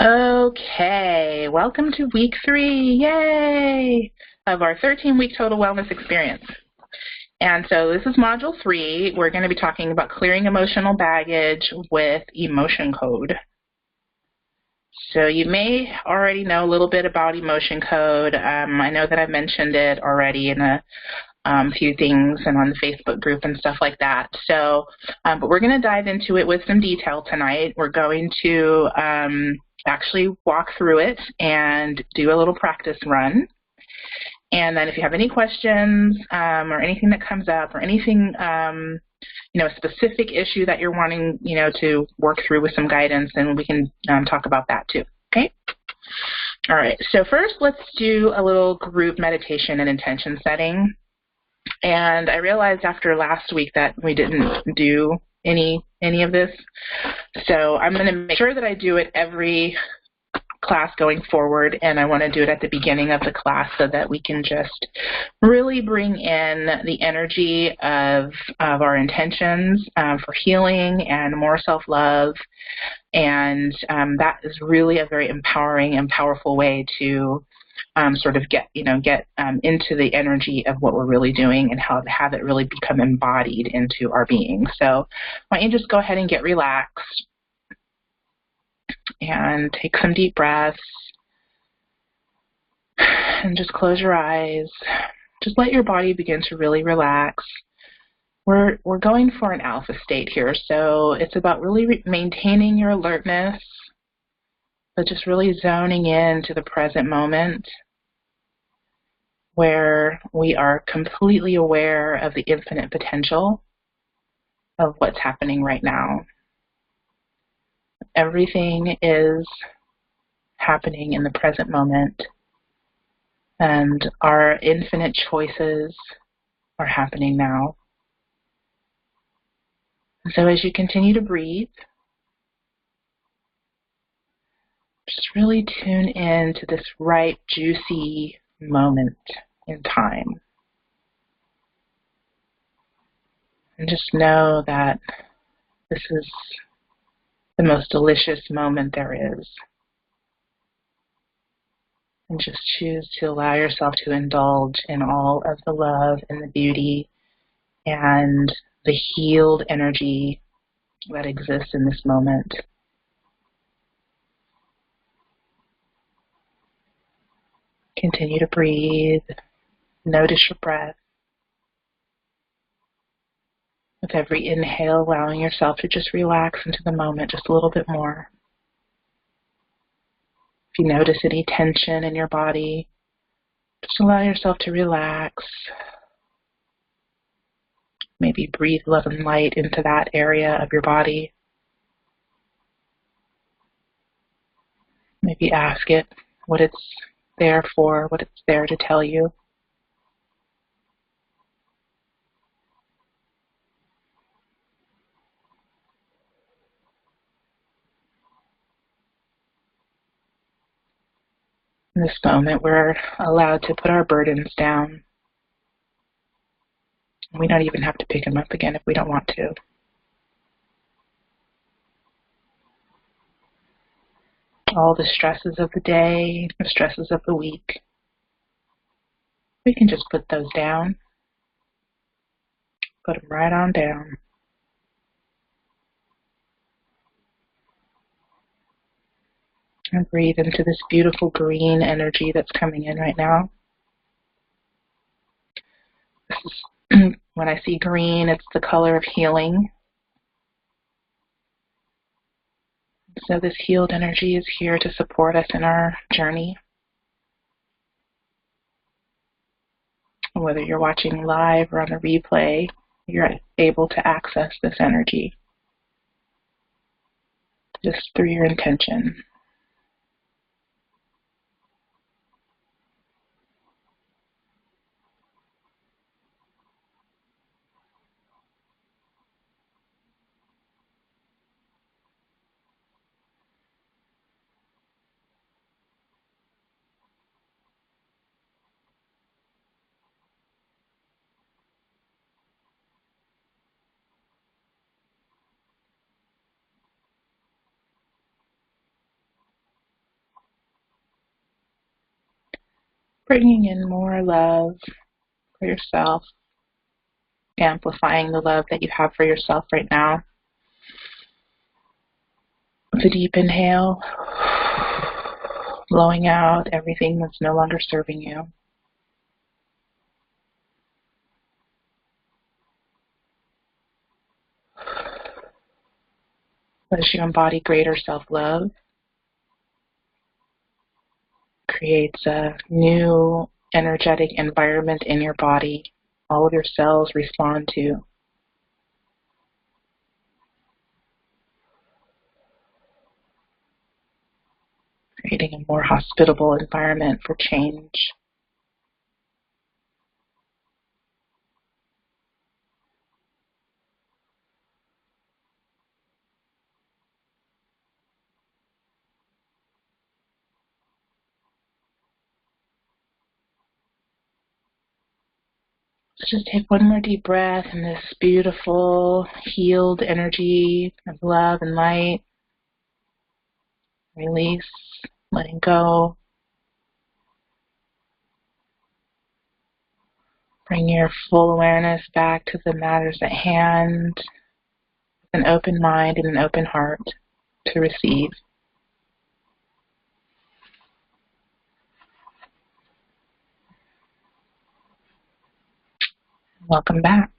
Okay, welcome to week 3, yay, of our 13-week total wellness experience. And so this is module 3. We're going to be talking about clearing emotional baggage with emotion code. So you may already know a little bit about emotion code. I know that I mentioned it already in a few things and on the Facebook group and stuff like that. So, but we're going to dive into it with some detail tonight. We're going to actually walk through it and do a little practice run. And then if you have any questions or anything that comes up or anything, a specific issue that you're wanting, to work through with some guidance, then we can talk about that too, okay? All right, so first let's do a little group meditation and intention setting. And I realized after last week that we didn't do any of this. So I'm going to make sure that I do it every class going forward, and I want to do it at the beginning of the class so that we can just really bring in the energy of our intentions for healing and more self-love. And that is really a very empowering and powerful way to sort of get into the energy of what we're really doing and how to have it really become embodied into our being. So why don't you just go ahead and get relaxed and take some deep breaths and just close your eyes. Just let your body begin to really relax. We're going for an alpha state here, so it's about really maintaining your alertness, but just really zoning in to the present moment, where we are completely aware of the infinite potential of what's happening right now. Everything is happening in the present moment, and our infinite choices are happening now. And so as you continue to breathe, just really tune in to this right, juicy moment in time. And just know that this is the most delicious moment there is. And just choose to allow yourself to indulge in all of the love and the beauty and the healed energy that exists in this moment. Continue to breathe. Notice your breath. With every inhale, allowing yourself to just relax into the moment just a little bit more. If you notice any tension in your body, just allow yourself to relax. Maybe breathe love and light into that area of your body. Maybe ask it what it's there for, what it's there to tell you. In this moment, we're allowed to put our burdens down. We don't even have to pick them up again if we don't want to. All the stresses of the day, the stresses of the week, we can just put those down. Put them right on down. And breathe into this beautiful green energy that's coming in right now. This is, when I see green, it's the color of healing. So this healed energy is here to support us in our journey. Whether you're watching live or on the replay, you're able to access this energy just through your intention. bringing in more love for yourself, amplifying the love that you have for yourself right now. With a deep inhale, blowing out everything that's no longer serving you. As you embody greater self-love, creates a new energetic environment in your body all of your cells respond to. Creating a more hospitable environment for change. So just take one more deep breath in this beautiful, healed energy of love and light. Release, letting go. Bring your full awareness back to the matters at hand, with an open mind and an open heart to receive. Welcome back.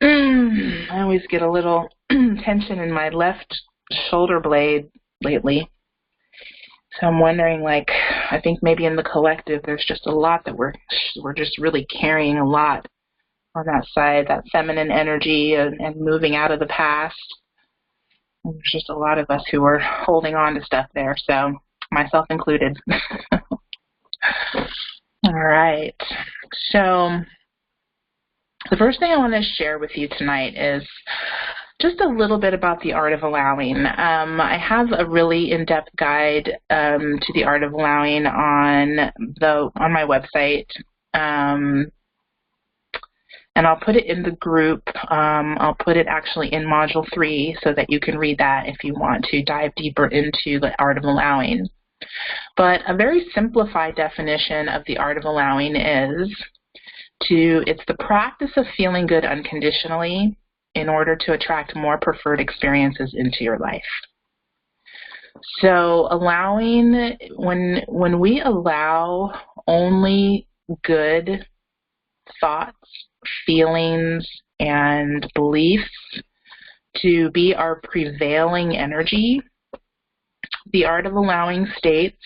I always get a little tension in my left shoulder blade lately. So I'm wondering, like, I think maybe in the collective there's just a lot that we're just really carrying a lot on that side, that feminine energy and moving out of the past. And there's just a lot of us who are holding on to stuff there, so myself included. All right. So the first thing I want to share with you tonight is just a little bit about the art of allowing. I have a really in-depth guide to the art of allowing on my website, and I'll put it in the group. I'll put it actually in Module 3 so that you can read that if you want to dive deeper into the art of allowing. But a very simplified definition of the art of allowing is it's the practice of feeling good unconditionally in order to attract more preferred experiences into your life. So allowing, when we allow only good thoughts, feelings, and beliefs to be our prevailing energy, the art of allowing states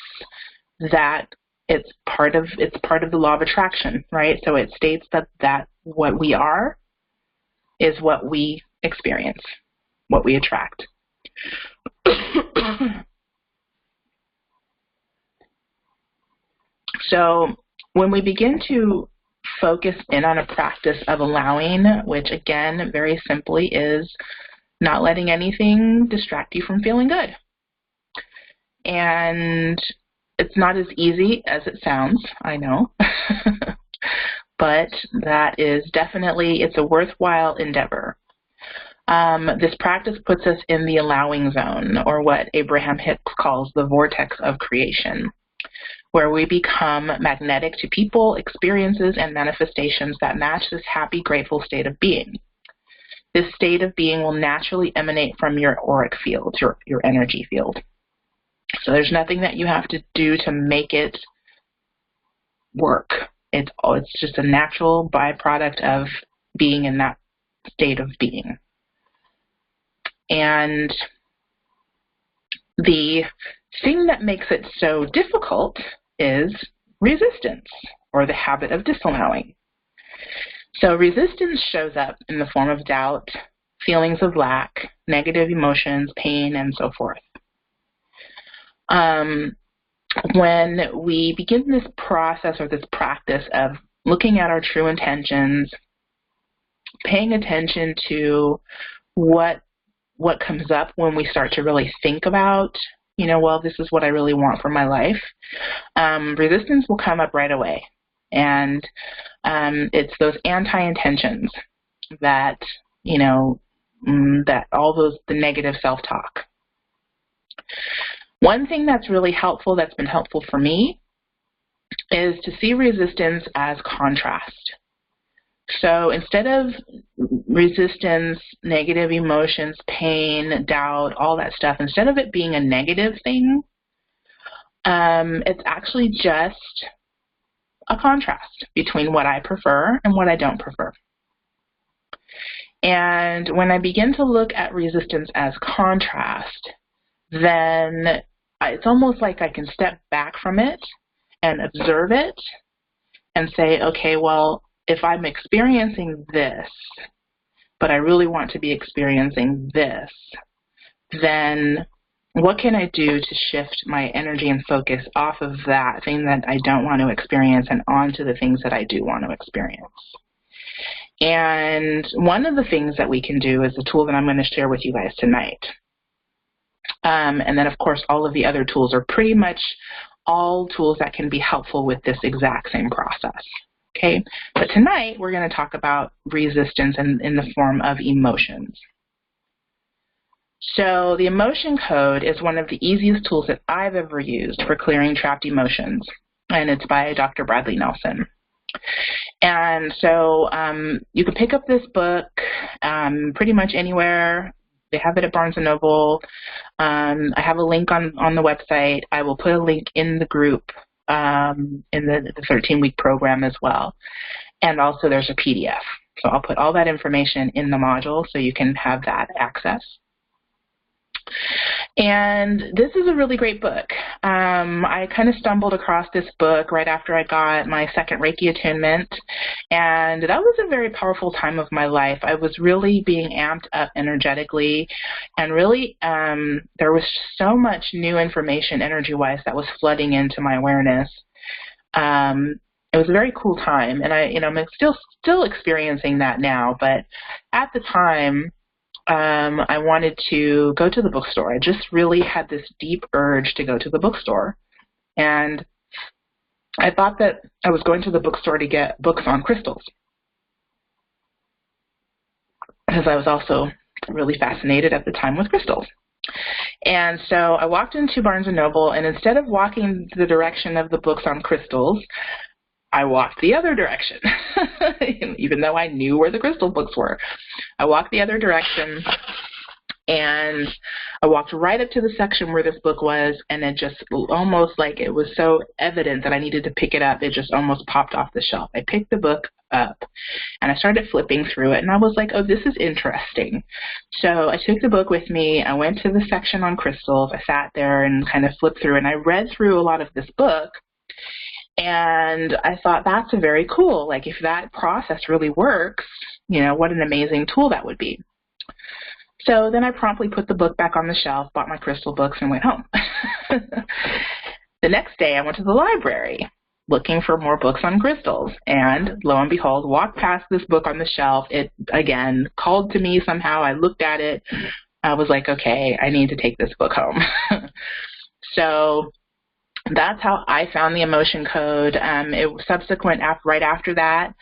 that it's part of the law of attraction, right? So it states that what we are is what we experience, what we attract. So when we begin to focus in on a practice of allowing, which again, very simply is not letting anything distract you from feeling good. And it's not as easy as it sounds, I know. But that is definitely, it's a worthwhile endeavor. This practice puts us in the allowing zone, or what Abraham Hicks calls the vortex of creation, where we become magnetic to people, experiences, and manifestations that match this happy, grateful state of being. This state of being will naturally emanate from your auric field, your energy field. So there's nothing that you have to do to make it work. It's just a natural byproduct of being in that state of being. And the thing that makes it so difficult is resistance, or the habit of disallowing. So resistance shows up in the form of doubt, feelings of lack, negative emotions, pain, and so forth. When we begin this process or this practice of looking at our true intentions, paying attention to what comes up when we start to really think about, well, this is what I really want for my life, resistance will come up right away. And it's those anti-intentions that, that all the negative self-talk. One thing that's really helpful, that's been helpful for me, is to see resistance as contrast. So instead of resistance, negative emotions, pain, doubt, all that stuff, instead of it being a negative thing, it's actually just a contrast between what I prefer and what I don't prefer. And when I begin to look at resistance as contrast, then it's almost like I can step back from it and observe it and say, okay, well, if I'm experiencing this, but I really want to be experiencing this, then what can I do to shift my energy and focus off of that thing that I don't want to experience and onto the things that I do want to experience? And one of the things that we can do is the tool that I'm going to share with you guys tonight. And then, of course, all of the other tools are pretty much all tools that can be helpful with this exact same process. Okay, but tonight we're going to talk about resistance in the form of emotions. So the emotion code is one of the easiest tools that I've ever used for clearing trapped emotions, and it's by Dr. Bradley Nelson. And so you can pick up this book pretty much anywhere. They have it at Barnes & Noble. I have a link on the website. I will put a link in the group in the 13-week program as well. And also there's a PDF. So I'll put all that information in the module so you can have that access. And this is a really great book. I kind of stumbled across this book right after I got my second Reiki attunement, and that was a very powerful time of my life. I was really being amped up energetically, and really there was so much new information energy-wise that was flooding into my awareness. It was a very cool time, and I'm still experiencing that now, but at the time, I wanted to go to the bookstore. I just really had this deep urge to go to the bookstore. And I thought that I was going to the bookstore to get books on crystals, because I was also really fascinated at the time with crystals. And so I walked into Barnes & Noble, and instead of walking the direction of the books on crystals, I walked the other direction, even though I knew where the crystal books were. I walked the other direction, and I walked right up to the section where this book was, and it just almost like it was so evident that I needed to pick it up, it just almost popped off the shelf. I picked the book up, and I started flipping through it, and I was like, oh, this is interesting. So I took the book with me. I went to the section on crystals. I sat there and kind of flipped through, and I read through a lot of this book. And I thought, that's very cool. Like, if that process really works, what an amazing tool that would be. So then I promptly put the book back on the shelf, bought my crystal books, and went home. The next day, I went to the library looking for more books on crystals. And lo and behold, walked past this book on the shelf. It, again, called to me somehow. I looked at it. I was like, okay, I need to take this book home. So that's how I found the emotion code. It was subsequent, right after that,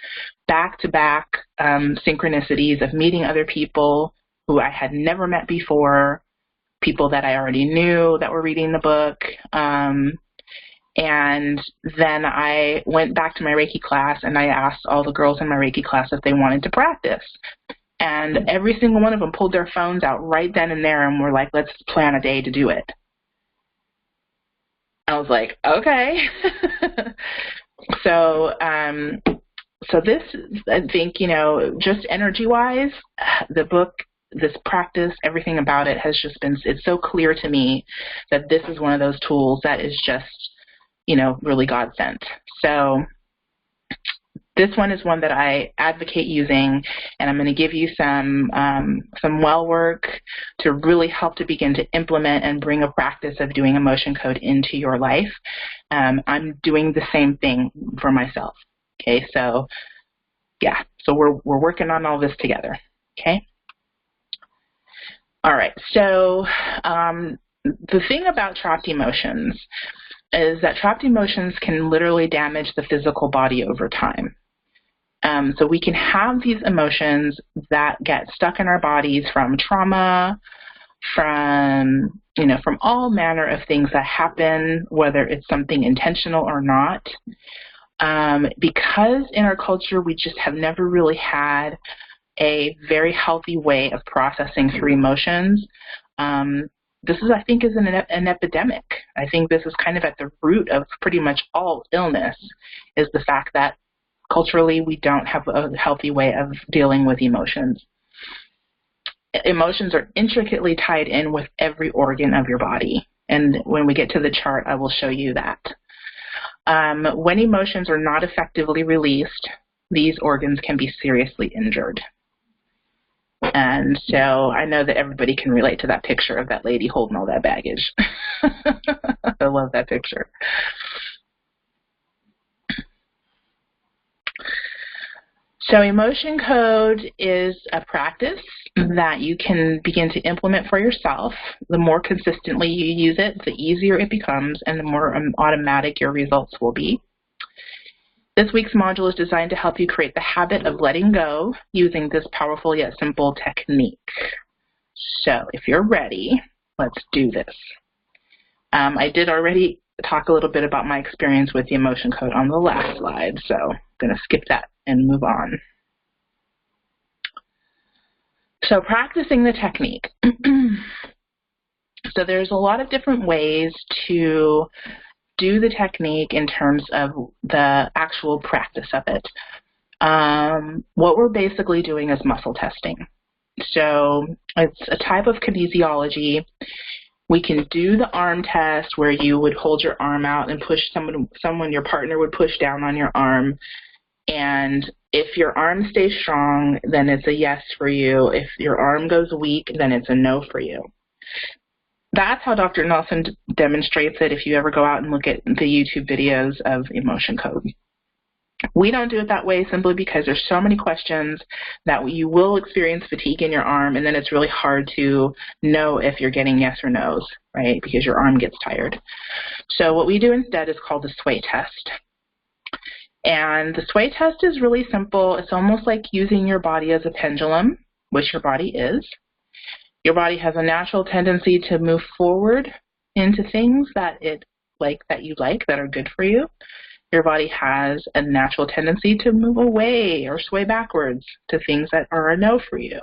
back-to-back synchronicities of meeting other people who I had never met before, people that I already knew that were reading the book. And then I went back to my Reiki class, and I asked all the girls in my Reiki class if they wanted to practice. And every single one of them pulled their phones out right then and there and were like, let's plan a day to do it. I was like, okay. So this, I think, just energy-wise, the book, this practice, everything about it has just been, it's so clear to me that this is one of those tools that is just, really God sent. So this one is one that I advocate using, and I'm going to give you some well work to really help to begin to implement and bring a practice of doing emotion code into your life. I'm doing the same thing for myself. Okay, so yeah, so we're working on all this together. Okay. All right. So the thing about trapped emotions is that trapped emotions can literally damage the physical body over time. So we can have these emotions that get stuck in our bodies from trauma, from, from all manner of things that happen, whether it's something intentional or not. Because in our culture, we just have never really had a very healthy way of processing through emotions. This is, I think, is an epidemic. I think this is kind of at the root of pretty much all illness, is the fact that culturally we don't have a healthy way of dealing with emotions. Emotions are intricately tied in with every organ of your body. And when we get to the chart, I will show you that. When emotions are not effectively released, these organs can be seriously injured. And so I know that everybody can relate to that picture of that lady holding all that baggage. I love that picture. So emotion code is a practice that you can begin to implement for yourself. The more consistently you use it, the easier it becomes and the more automatic your results will be. This week's module is designed to help you create the habit of letting go using this powerful yet simple technique. So if you're ready, let's do this. I did already talk a little bit about my experience with the emotion code on the last slide, so I'm going to skip that and move on. So practicing the technique. So there's a lot of different ways to do the technique in terms of the actual practice of it. What we're basically doing is muscle testing. So it's a type of kinesiology. We can do the arm test where you would hold your arm out and push someone, your partner would push down on your arm. And if your arm stays strong, then it's a yes for you. If your arm goes weak, then it's a no for you. That's how Dr. Nelson demonstrates it if you ever go out and look at the YouTube videos of emotion code. We don't do it that way simply because there's so many questions that you will experience fatigue in your arm, and then it's really hard to know if you're getting yes or no's, right, because your arm gets tired. So what we do instead is called the sway test. And the sway test is really simple. It's almost like using your body as a pendulum, which your body is. Your body has a natural tendency to move forward into things that you like, that are good for you. Your body has a natural tendency to move away or sway backwards to things that are a no for you.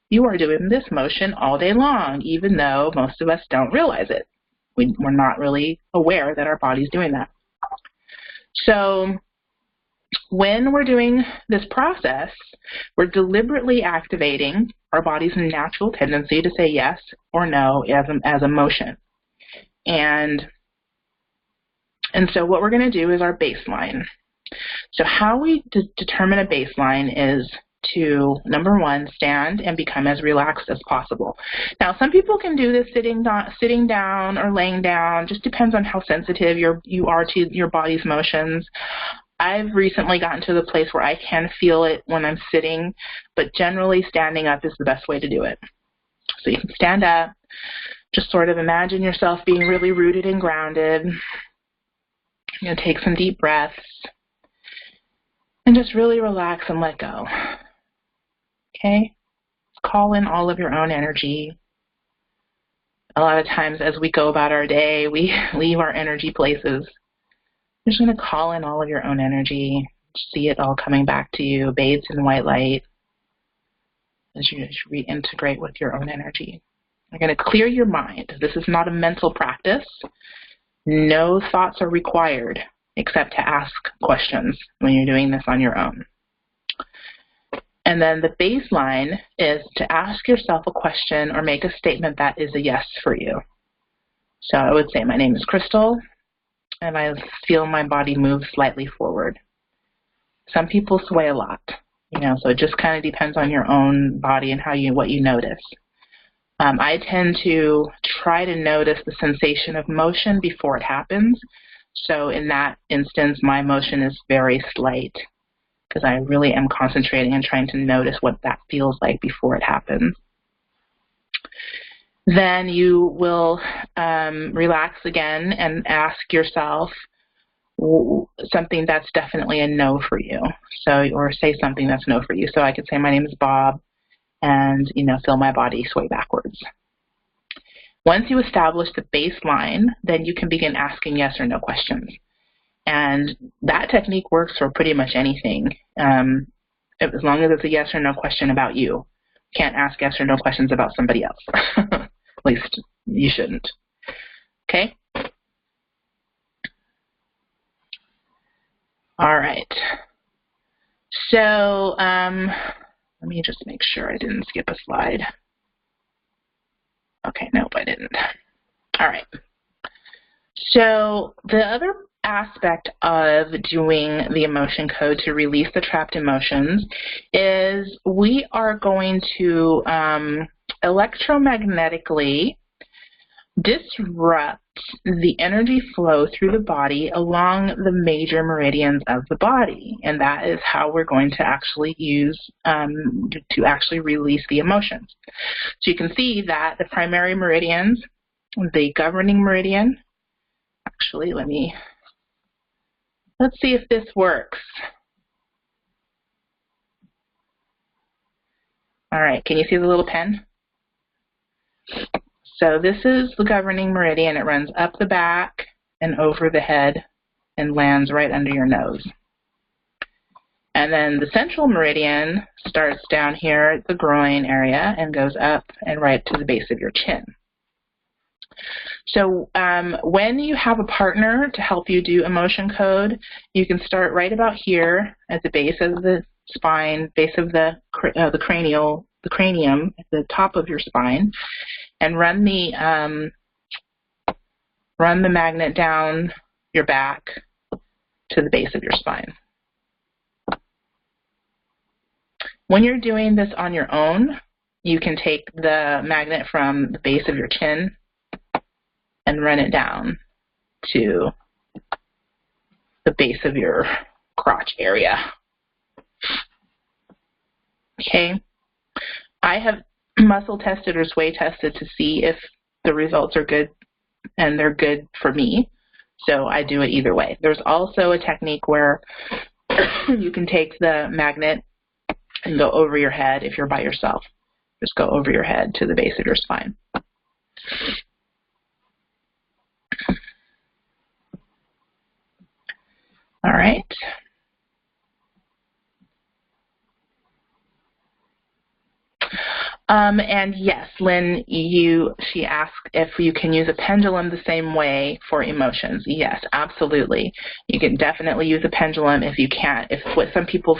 You are doing this motion all day long, even though most of us don't realize it. We're not really aware that our body's doing that. So when we're doing this process, we're deliberately activating our body's natural tendency to say yes or no as a motion. And so what we're going to do is our baseline. So how we determine a baseline is to, number one, stand and become as relaxed as possible. Now, some people can do this sitting down or laying down. Just depends on how sensitive you are to your body's motions. I've recently gotten to the place where I can feel it when I'm sitting, but generally standing up is the best way to do it. So you can stand up, just sort of imagine yourself being really rooted and grounded. You're going to take some deep breaths and just really relax and let go. Okay? Call in all of your own energy. A lot of times as we go about our day, we leave our energy places. You're just going to call in all of your own energy, see it all coming back to you, bathed in white light, as you just reintegrate with your own energy. You're going to clear your mind. This is not a mental practice. No thoughts are required except to ask questions when you're doing this on your own. And then the baseline is to ask yourself a question or make a statement that is a yes for you. So I would say, my name is Crystal, and I feel my body move slightly forward. Some people sway a lot, so it just kind of depends on your own body and what you notice. I tend to try to notice the sensation of motion before it happens. So in that instance, my motion is very slight because I really am concentrating and trying to notice what that feels like before it happens. Then you will relax again and ask yourself something that's definitely a no for you. Or say something that's no for you. So I could say, my name is Bob, and feel my body sway backwards. Once you establish the baseline, then you can begin asking yes or no questions. And that technique works for pretty much anything, as long as it's a yes or no question about you. You can't ask yes or no questions about somebody else. At least you shouldn't. Okay? All right. So let me just make sure I didn't skip a slide. Okay, nope, I didn't. All right. So the other aspect of doing the emotion code to release the trapped emotions is we are going to electromagnetically disrupt the energy flow through the body along the major meridians of the body, and that is how we're going to actually use to actually release the emotions. So you can see that the primary meridians, the governing meridian, actually let's see if this works. All right, can you see the little pen? So this is the governing meridian. It runs up the back and over the head and lands right under your nose. And then the central meridian starts down here at the groin area and goes up and right to the base of your chin. So when you have a partner to help you do emotion code, you can start right about here at the base of the spine, base of the cranium at the top of your spine, and run the magnet down your back to the base of your spine. When you're doing this on your own, you can take the magnet from the base of your chin and run it down to the base of your crotch area. Okay. I have muscle tested or sway tested to see if the results are good, and they're good for me, so I do it either way. There's also a technique where you can take the magnet and go over your head if you're by yourself. Just go over your head to the base of your spine. All right. And yes, Lynn, she asked if you can use a pendulum the same way for emotions. Yes, absolutely. You can definitely use a pendulum if you can't. If for some people,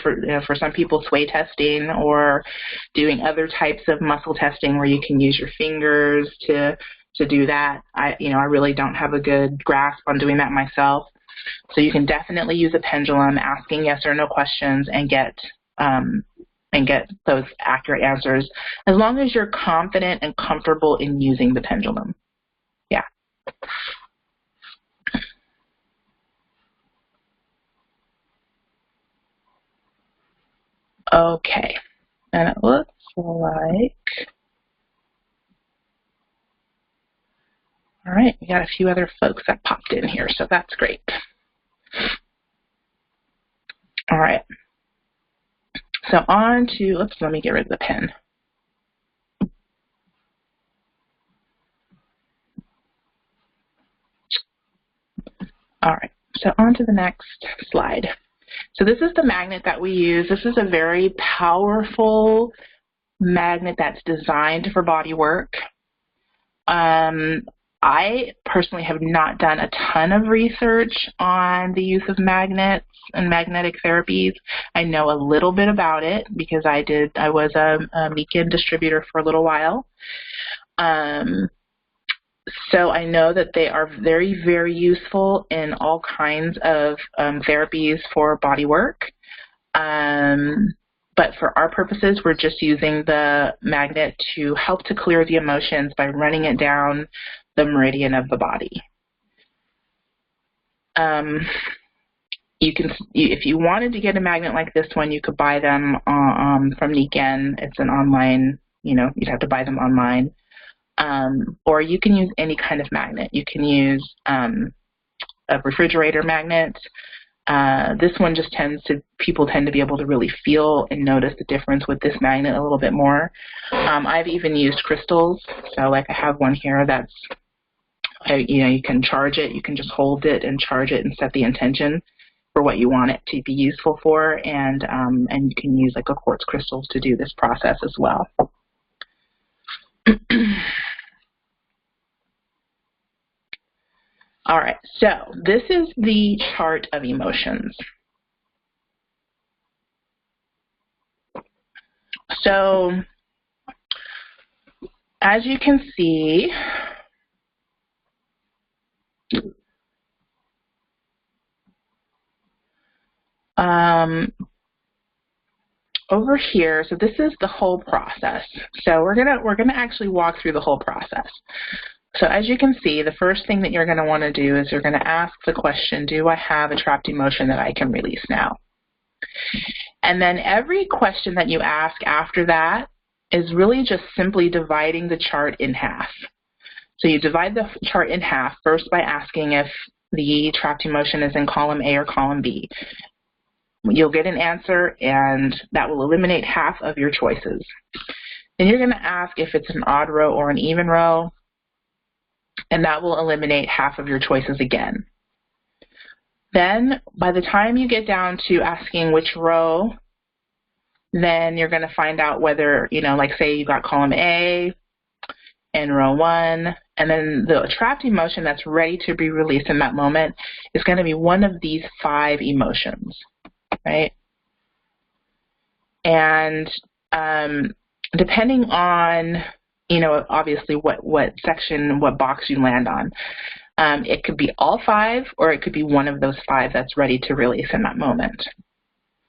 sway testing or doing other types of muscle testing where you can use your fingers to do that. I really don't have a good grasp on doing that myself. So you can definitely use a pendulum, asking yes or no questions, and get those accurate answers, as long as you're confident and comfortable in using the pendulum. Yeah. Okay. And it looks like, all right, we got a few other folks that popped in here, so that's great. All right. So on to, oops, let me get rid of the pen. All right, so on to the next slide. So this is the magnet that we use. This is a very powerful magnet that's designed for body work. I personally have not done a ton of research on the use of magnets and magnetic therapies. I know a little bit about it because I was a weekend distributor for a little while. So I know that they are very, very useful in all kinds of therapies for body work. But for our purposes, we're just using the magnet to help to clear the emotions by running it down the meridian of the body. If you wanted to get a magnet like this one, you could buy them from Niken. It's an online, you'd have to buy them online. Or you can use any kind of magnet. You can use a refrigerator magnet. This one just people tend to be able to really feel and notice the difference with this magnet a little bit more. I've even used crystals. So like I have one here that's, you can charge it. You can just hold it and charge it and set the intention for what you want it to be useful for. And you can use like a quartz crystals to do this process as well. All right, so this is the chart of emotions. So as you can see, over here, so this is the whole process. So we're gonna actually walk through the whole process. So as you can see, the first thing that you're going to want to do is you're going to ask the question, do I have a trapped emotion that I can release now? And then every question that you ask after that is really just simply dividing the chart in half. So you divide the chart in half first by asking if the trapped emotion is in column A or column B. You'll get an answer, and that will eliminate half of your choices. Then you're going to ask if it's an odd row or an even row, and that will eliminate half of your choices again. Then, by the time you get down to asking which row, then you're going to find out whether, like say you got column A and row 1, and then the trapped emotion that's ready to be released in that moment is going to be one of these 5 emotions, right? And depending on obviously what section, what box you land on. It could be all 5, or it could be one of those 5 that's ready to release in that moment,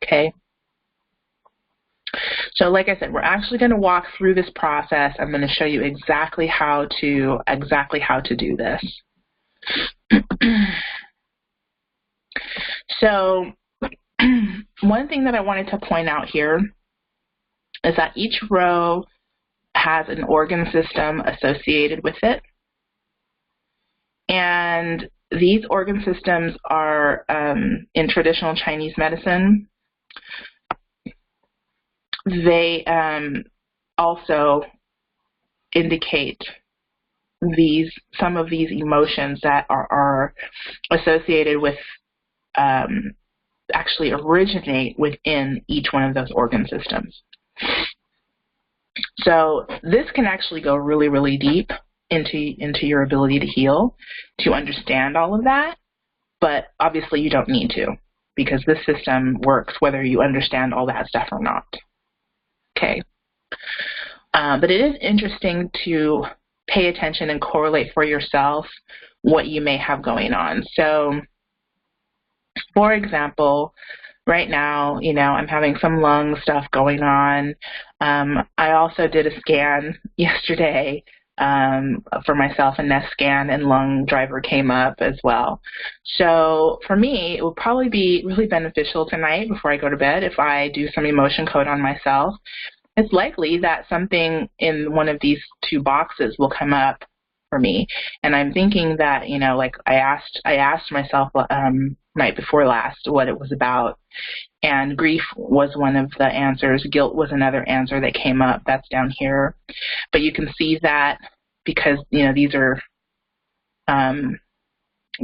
okay? So like I said, we're actually going to walk through this process. I'm going to show you exactly how to do this. So one thing that I wanted to point out here is that each row has an organ system associated with it. And these organ systems are, in traditional Chinese medicine, they also indicate some of these emotions that are associated with, actually originate within each one of those organ systems. So this can actually go really, really deep into your ability to heal, to understand all of that, but obviously you don't need to, because this system works whether you understand all that stuff or not. Okay. But it is interesting to pay attention and correlate for yourself what you may have going on. So, for example, right now, I'm having some lung stuff going on. I also did a scan yesterday for myself, a nest scan, and lung driver came up as well. So for me, it would probably be really beneficial tonight before I go to bed if I do some emotion code on myself. It's likely that something in one of these 2 boxes will come up for me, and I'm thinking that, like I asked myself night before last what it was about, and grief was one of the answers. Guilt was another answer that came up. That's down here. But you can see that because, these are,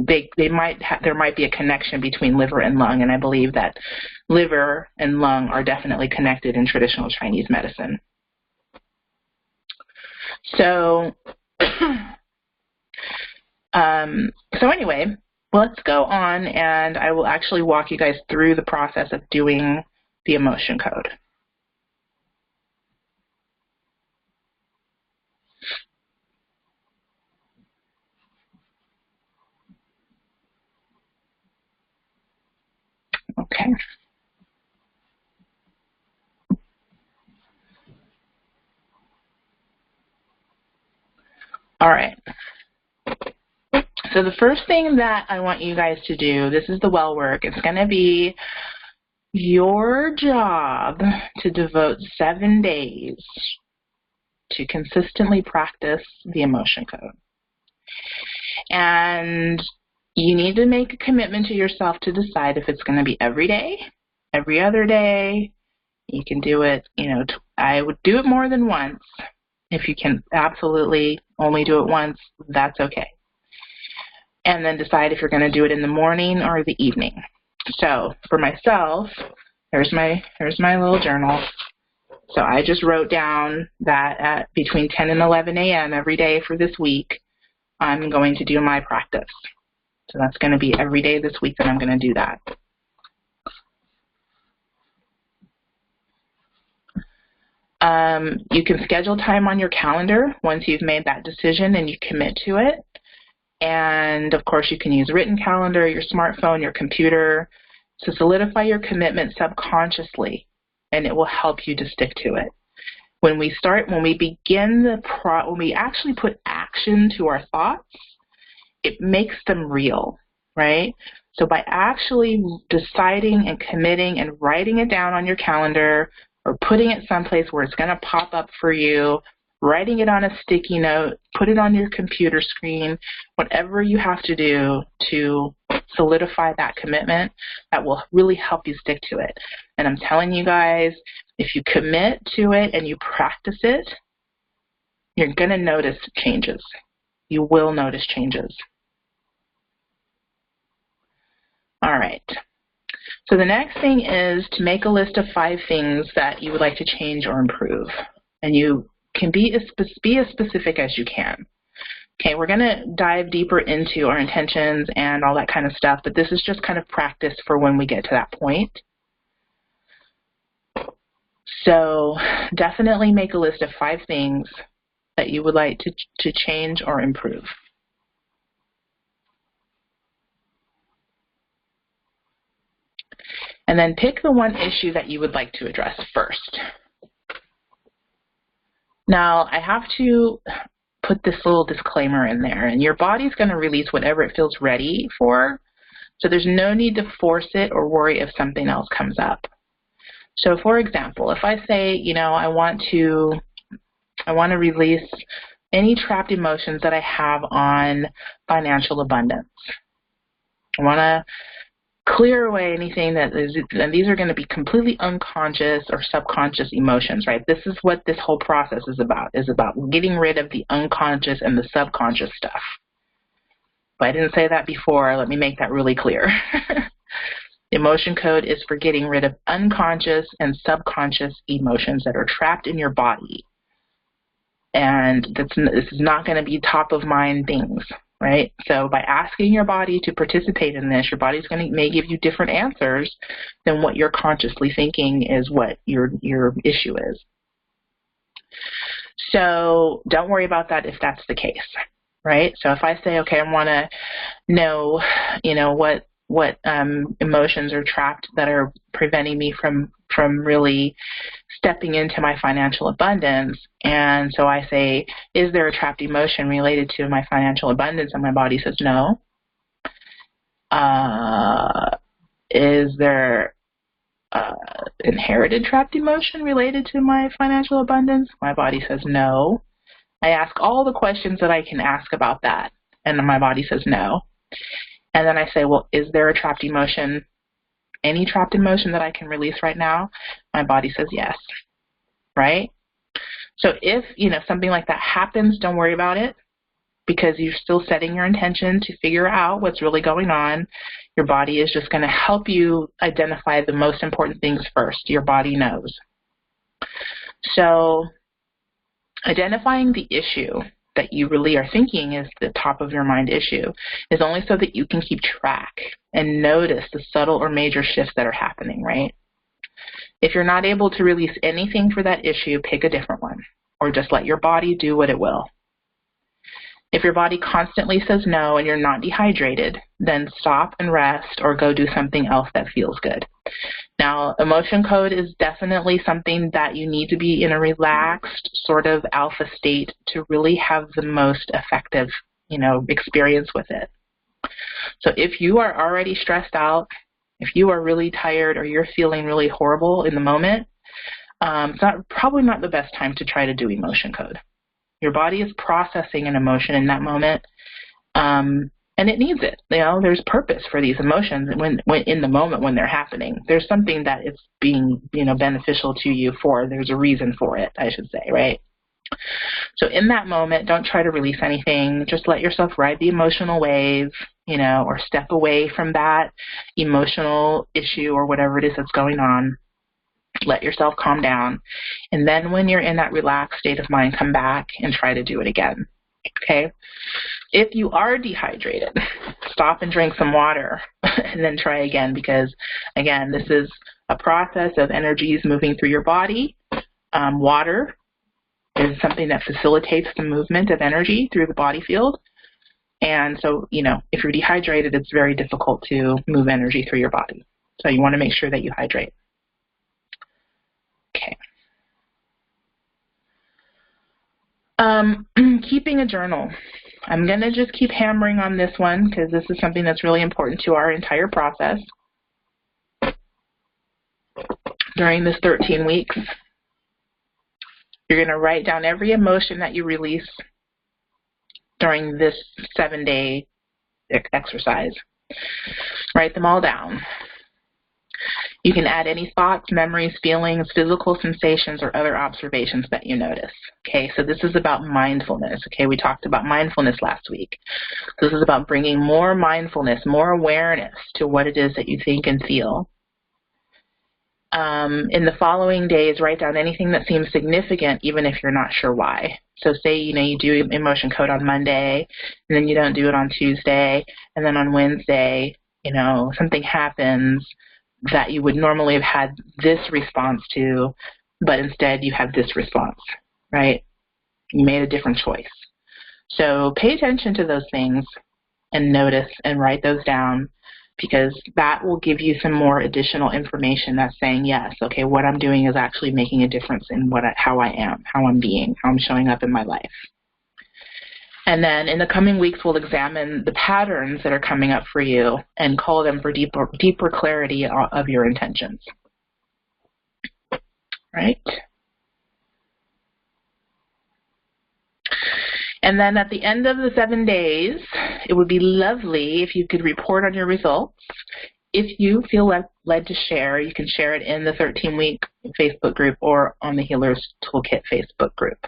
there might be a connection between liver and lung, and I believe that liver and lung are definitely connected in traditional Chinese medicine. So, so anyway, let's go on, and I will actually walk you guys through the process of doing the emotion code. Okay. All right. So the first thing that I want you guys to do, this is the well work. It's going to be your job to devote 7 days to consistently practice the emotion code. And You need to make a commitment to yourself to decide if it's going to be every day, every other day. You can do it, I would do it more than once. If you can absolutely only do it once, that's okay. And then decide if you're going to do it in the morning or the evening. So for myself, here's my little journal. So I just wrote down that at between 10 and 11 a.m. every day for this week, I'm going to do my practice. So that's going to be every day this week that I'm going to do that. You can schedule time on your calendar once you've made that decision and you commit to it. And of course, you can use written calendar, your smartphone, your computer to solidify your commitment subconsciously, and it will help you to stick to it. When we actually put action to our thoughts, it makes them real, right? So by actually deciding and committing and writing it down on your calendar or putting it someplace where it's going to pop up for you, writing it on a sticky note, put it on your computer screen, whatever you have to do to solidify that commitment, that will really help you stick to it. And I'm telling you guys, if you commit to it and you practice it, you're going to notice changes. You will notice changes. All right. So the next thing is to make a list of 5 things that you would like to change or improve. And you can be as specific as you can. Okay, we're going to dive deeper into our intentions and all that kind of stuff, but this is just kind of practice for when we get to that point. So definitely make a list of 5 things that you would like to change or improve. And then pick the one issue that you would like to address first. Now, I have to put this little disclaimer in there, and your body's going to release whatever it feels ready for, so there's no need to force it or worry if something else comes up. So, for example, if I say, I want to release any trapped emotions that I have on financial abundance. I want to clear away anything that is, and these are going to be completely unconscious or subconscious emotions, right? This is what this whole process is about getting rid of the unconscious and the subconscious stuff. If I didn't say that before, let me make that really clear. Emotion code is for getting rid of unconscious and subconscious emotions that are trapped in your body. And this is not going to be top of mind things. Right? So by asking your body to participate in this, your body's may give you different answers than what you're consciously thinking is what your issue is. So don't worry about that if that's the case, right? So if I say, okay, I want to know, what emotions are trapped that are preventing me from really stepping into my financial abundance. And so I say, is there a trapped emotion related to my financial abundance? And my body says no. Is there inherited trapped emotion related to my financial abundance? My body says no. I ask all the questions that I can ask about that, and my body says no. And then I say, well, is there a trapped emotion, any trapped emotion that I can release right now? My body says yes, right? So if, something like that happens, don't worry about it, because you're still setting your intention to figure out what's really going on. Your body is just going to help you identify the most important things first. Your body knows. So identifying the issue that you really are thinking is the top of your mind issue is only so that you can keep track and notice the subtle or major shifts that are happening, right? If you're not able to release anything for that issue, pick a different one, or just let your body do what it will. If your body constantly says no and you're not dehydrated, then stop and rest or go do something else that feels good. Now, emotion code is definitely something that you need to be in a relaxed sort of alpha state to really have the most effective, experience with it. So if you are already stressed out, if you are really tired or you're feeling really horrible in the moment, it's probably not the best time to try to do emotion code. Your body is processing an emotion in that moment, and And it needs it. There's purpose for these emotions when in the moment when they're happening. There's something that it's being, beneficial to you for. There's a reason for it, I should say, right? So in that moment, don't try to release anything. Just let yourself ride the emotional wave, or step away from that emotional issue or whatever it is that's going on. Let yourself calm down. And then when you're in that relaxed state of mind, come back and try to do it again. Okay? If you are dehydrated, stop and drink some water and then try again, because, again, this is a process of energies moving through your body. Water is something that facilitates the movement of energy through the body field. And so, if you're dehydrated, it's very difficult to move energy through your body. So you want to make sure that you hydrate. Okay. Keeping a journal. I'm going to just keep hammering on this one because this is something that's really important to our entire process. During this 13 weeks, you're going to write down every emotion that you release during this 7-day exercise. Write them all down. You can add any thoughts, memories, feelings, physical sensations, or other observations that you notice. Okay, so this is about mindfulness. Okay, we talked about mindfulness last week. This is about bringing more mindfulness, more awareness to what it is that you think and feel. In the following days, write down anything that seems significant, even if you're not sure why. So say, you do emotion code on Monday, and then you don't do it on Tuesday, and then on Wednesday, something happens that you would normally have had this response to, but instead you have this response, right? You made a different choice. So pay attention to those things and notice and write those down, because that will give you some more additional information that's saying, yes, okay, what I'm doing is actually making a difference in how I am, how I'm being, how I'm showing up in my life. And then in the coming weeks, we'll examine the patterns that are coming up for you and call them for deeper clarity of your intentions. Right? And then at the end of the 7 days, it would be lovely if you could report on your results. If you feel led to share, you can share it in the 13-week Facebook group or on the Healer's Toolkit Facebook group.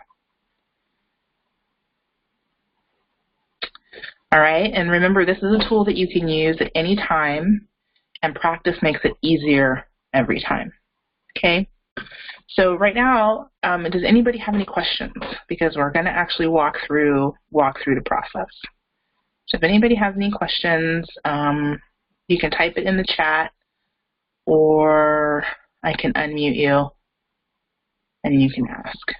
All right, and remember, this is a tool that you can use at any time, and practice makes it easier every time. Okay? So right now, does anybody have any questions? Because we're going to actually walk through the process. So if anybody has any questions, you can type it in the chat, or I can unmute you and you can ask.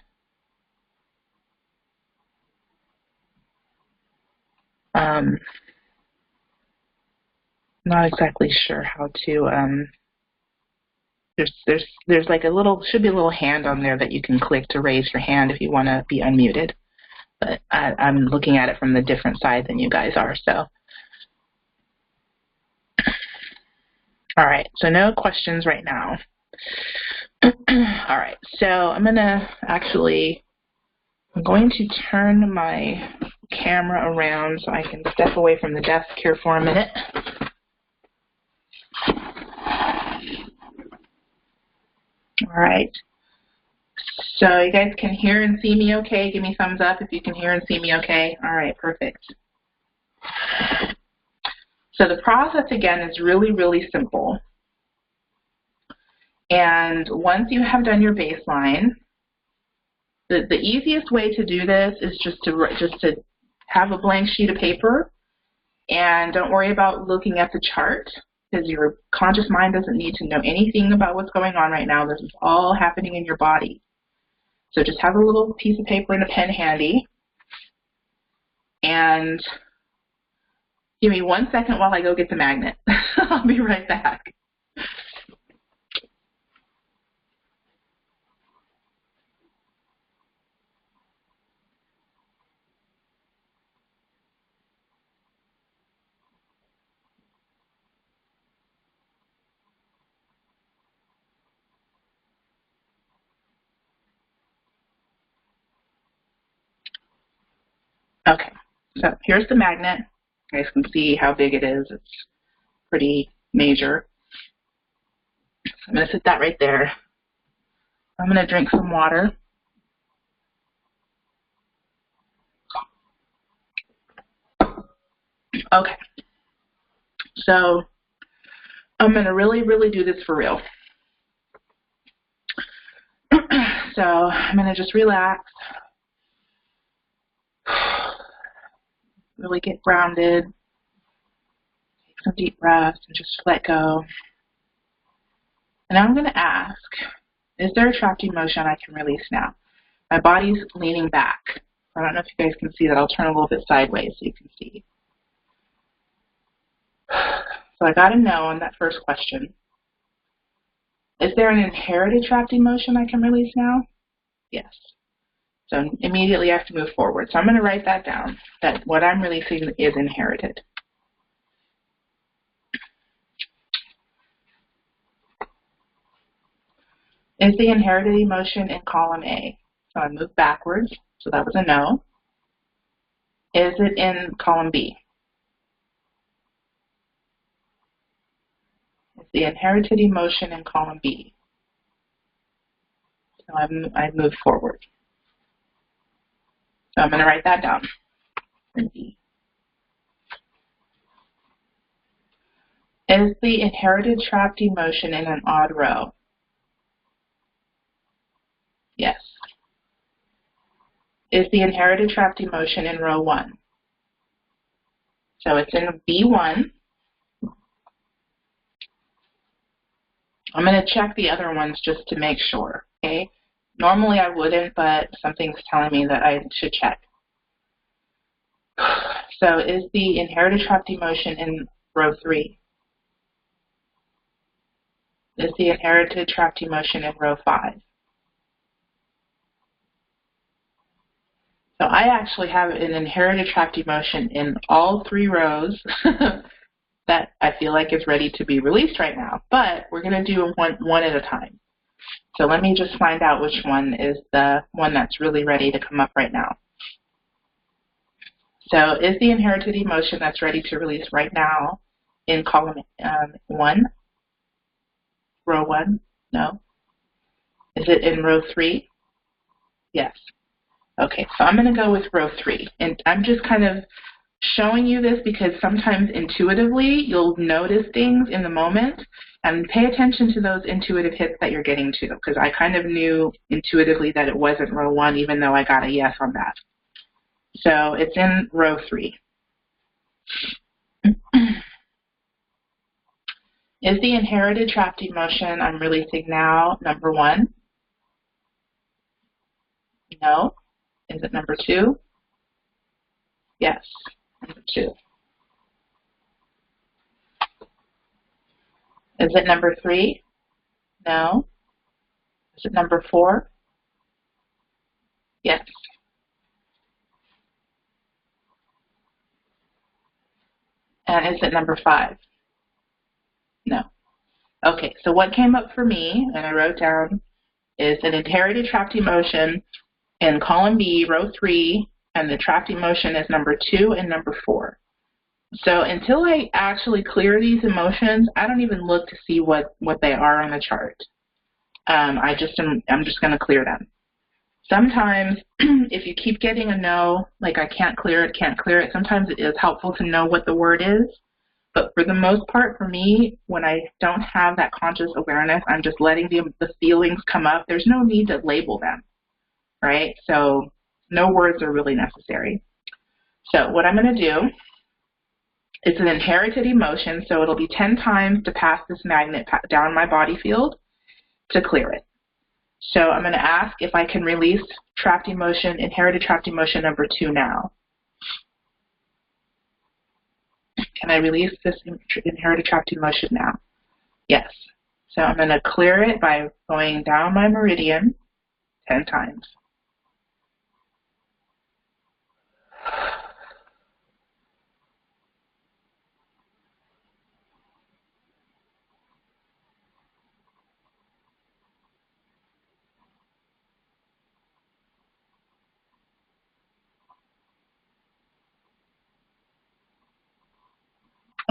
Not exactly sure how to. There's like should be a little hand on there that you can click to raise your hand if you want to be unmuted. But I'm looking at it from the different side than you guys are, so. All right, so no questions right now. All right, so I'm going to turn my camera around so I can step away from the desk here for a minute. All right. So you guys can hear and see me okay? Give me a thumbs up if you can hear and see me okay. All right, perfect. So the process, again, is really, really simple. And once you have done your baseline, the easiest way to do this is just to have a blank sheet of paper, and don't worry about looking at the chart, because your conscious mind doesn't need to know anything about what's going on right now. This is all happening in your body. So just have a little piece of paper and a pen handy, and give me 1 second while I go get the magnet. I'll be right back. Okay, so here's the magnet. You guys can see how big it is. It's pretty major. So I'm going to sit that right there. I'm going to drink some water. Okay. So I'm going to really do this for real. So I'm going to just relax. Really get grounded. Take some deep breaths and just let go. And now I'm going to ask, is there a trapped emotion I can release now? My body's leaning back. I don't know if you guys can see that. I'll turn a little bit sideways so you can see. So I got to know on that first question, is there an inherited trapped emotion I can release now? Yes. So immediately I have to move forward. So I'm going to write that down, that what I'm releasing is inherited. Is the inherited emotion in column A? So I move backwards, so that was a no. Is it in column B? Is the inherited emotion in column B? So I move forward. So I'm going to write that down in B. Is the inherited trapped emotion in an odd row? Yes. Is the inherited trapped emotion in row 1? So it's in B1. I'm going to check the other ones just to make sure, okay? Normally I wouldn't, but something's telling me that I should check. So is the inherited trapped emotion in row 3? Is the inherited trapped emotion in row 5? So I actually have an inherited trapped emotion in all 3 rows that I feel like is ready to be released right now. But we're going to do one at a time. So let me just find out which one is the one that's really ready to come up right now. So is the inherited emotion that's ready to release right now in column 1? Row 1? No. Is it in row 3? Yes. Okay, so I'm going to go with row 3. And I'm just kind of showing you this because sometimes intuitively you'll notice things in the moment, and pay attention to those intuitive hits that you're getting to, because I kind of knew intuitively that it wasn't row 1 even though I got a yes on that. So it's in row 3. Is the inherited trapped emotion I'm releasing now number 1? No. Is it number 2? Yes, number 2. Is it number 3? No. Is it number 4? Yes. And is it number 5? No. Okay, so what came up for me, and I wrote down, is an inherited trapped emotion in column B, row 3, and the trapped emotion is number 2 and number 4. So until I actually clear these emotions, I don't even look to see what they are on the chart. I'm just going to clear them. Sometimes if you keep getting a no, like I can't clear it, sometimes it is helpful to know what the word is. But for the most part, for me, when I don't have that conscious awareness, I'm just letting the feelings come up. There's no need to label them, right? So no words are really necessary. So what I'm going to do, it's an inherited emotion, so it'll be 10 times to pass this magnet down my body field to clear it. So I'm going to ask if I can release trapped emotion, inherited trapped emotion number 2 now. Can I release this inherited trapped emotion now? Yes. So I'm going to clear it by going down my meridian 10 times.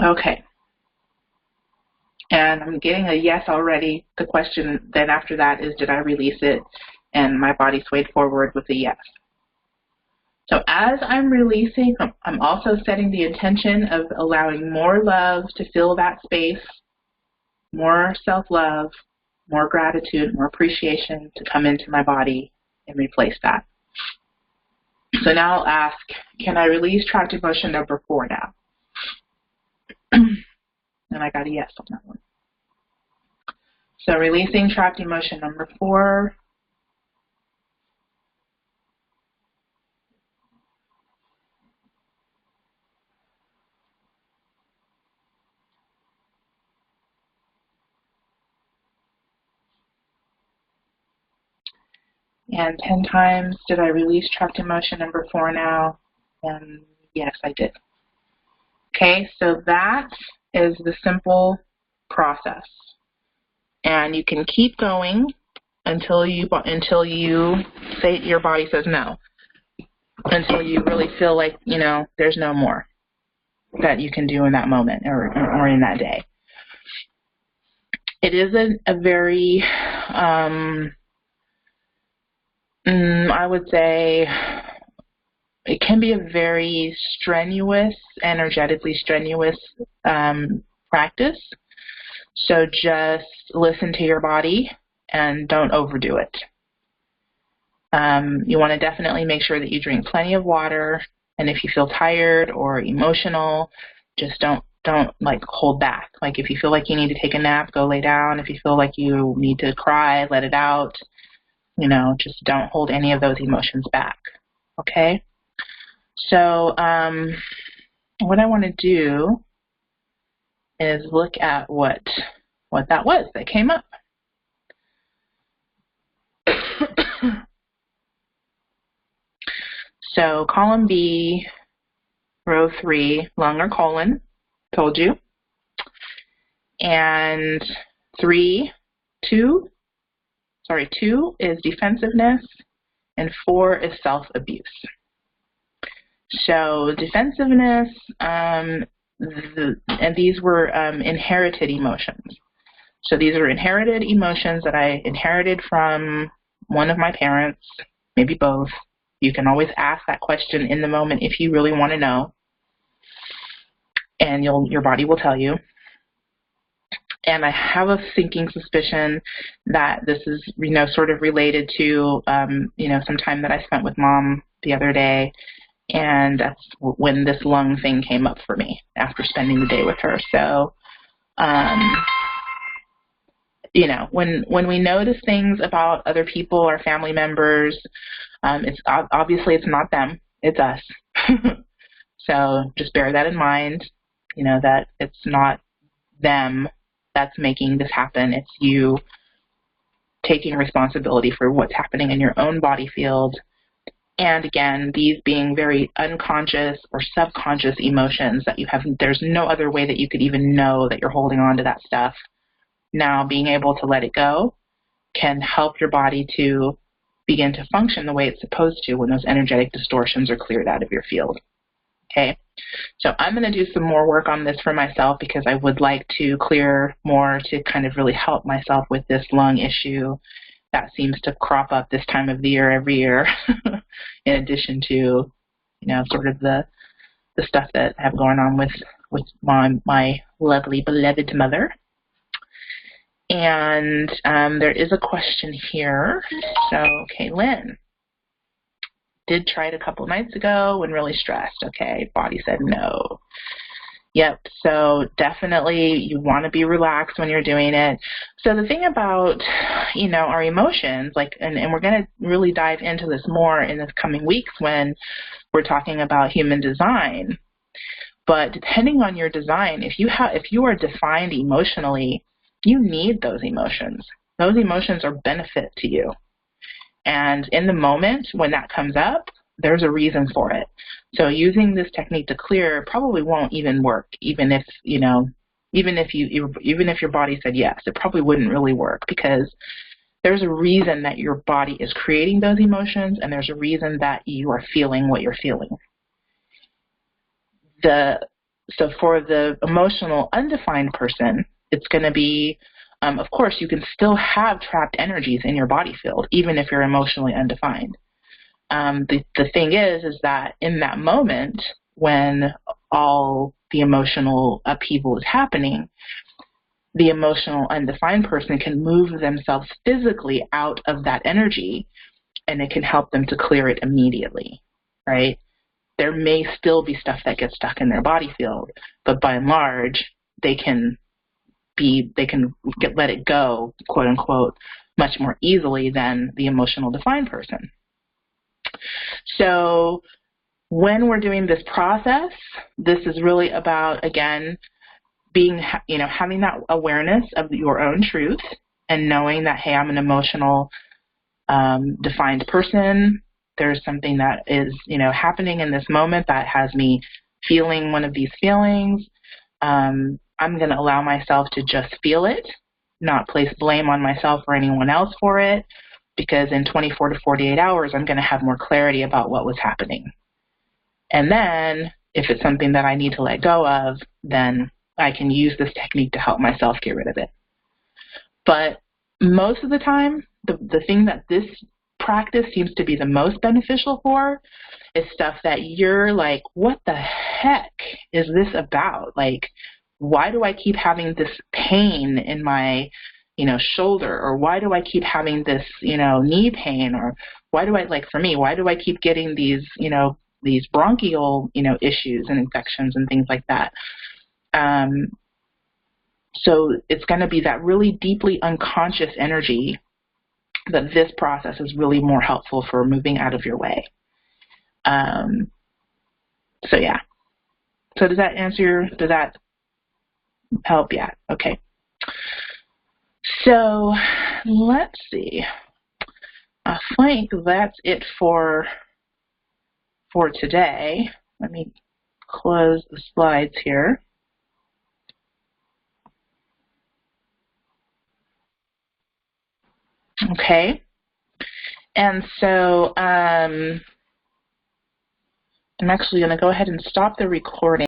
Okay. And I'm getting a yes already. The question then after that is, did I release it? And my body swayed forward with a yes. So as I'm releasing, I'm also setting the intention of allowing more love to fill that space, more self-love, more gratitude, more appreciation to come into my body and replace that. So now I'll ask, can I release trapped emotion number 4 now? And I got a yes on that one. So releasing trapped emotion number 4. And 10 times, did I release trapped emotion number 4 now? And yes, I did. Okay, so that is the simple process. And you can keep going until you say your body says no. Until you really feel like, you know, there's no more that you can do in that moment or in that day. It is a very, I would say, it can be a very strenuous, energetically strenuous practice. So just listen to your body and don't overdo it. You want to definitely make sure that you drink plenty of water, and if you feel tired or emotional, just don't like hold back. Like if you feel like you need to take a nap, go lay down. If you feel like you need to cry, let it out. You know, just don't hold any of those emotions back. Okay? So what I want to do is look at what that was that came up. So column B, row 3, lung or colon, told you. And 2 is defensiveness, and 4 is self-abuse. So defensiveness, and these were inherited emotions. So these are inherited emotions that I inherited from one of my parents, maybe both. You can always ask that question in the moment if you really want to know, and your body will tell you. And I have a sinking suspicion that this is, you know, sort of related to, you know, some time that I spent with Mom the other day, and that's when this lung thing came up for me after spending the day with her. So, you know, when we notice things about other people or family members, it's obviously it's not them, it's us. So just bear that in mind, you know, that it's not them that's making this happen. It's you taking responsibility for what's happening in your own body field. And again, these being very unconscious or subconscious emotions that you have, there's no other way that you could even know that you're holding on to that stuff. Now, being able to let it go can help your body to begin to function the way it's supposed to when those energetic distortions are cleared out of your field. Okay, so I'm going to do some more work on this for myself because I would like to clear more to kind of really help myself with this lung issue that seems to crop up this time of the year every year, in addition to, you know, sort of the stuff that I have going on with my lovely beloved mother. And there is a question here. So, okay, Lynn. Did try it a couple nights ago when really stressed. Okay, body said no. Yep, so definitely you want to be relaxed when you're doing it. So the thing about, you know, our emotions, like, and we're going to really dive into this more in the coming weeks when we're talking about human design. But depending on your design, if you are defined emotionally, you need those emotions. Those emotions are benefit to you. And in the moment when that comes up, there's a reason for it. So using this technique to clear probably won't even work, even if your body said yes, it probably wouldn't really work because there's a reason that your body is creating those emotions, and there's a reason that you are feeling what you're feeling. The So for the emotional undefined person, it's going to be, of course, you can still have trapped energies in your body field, even if you're emotionally undefined. The thing is that in that moment, when all the emotional upheaval is happening, the emotional undefined person can move themselves physically out of that energy, and it can help them to clear it immediately, right? There may still be stuff that gets stuck in their body field, but by and large, they can let it go, quote unquote, much more easily than the emotional defined person. So when we're doing this process, this is really about, again, having that awareness of your own truth and knowing that, hey, I'm an emotional defined person. There's something that is, happening in this moment that has me feeling one of these feelings. I'm going to allow myself to just feel it, not place blame on myself or anyone else for it, because in 24 to 48 hours, I'm going to have more clarity about what was happening. And then if it's something that I need to let go of, then I can use this technique to help myself get rid of it. But most of the time, the thing that this practice seems to be the most beneficial for is stuff that you're like, what the heck is this about? Like, why do I keep having this pain in my, shoulder? Or why do I keep having this, knee pain? Or why do I keep getting these, these bronchial, issues and infections and things like that? So it's going to be that really deeply unconscious energy that this process is really more helpful for moving out of your way. So yeah. So does that help? Yeah. Okay. So let's see. I think that's it for today. Let me close the slides here. Okay. And so I'm actually going to go ahead and stop the recording.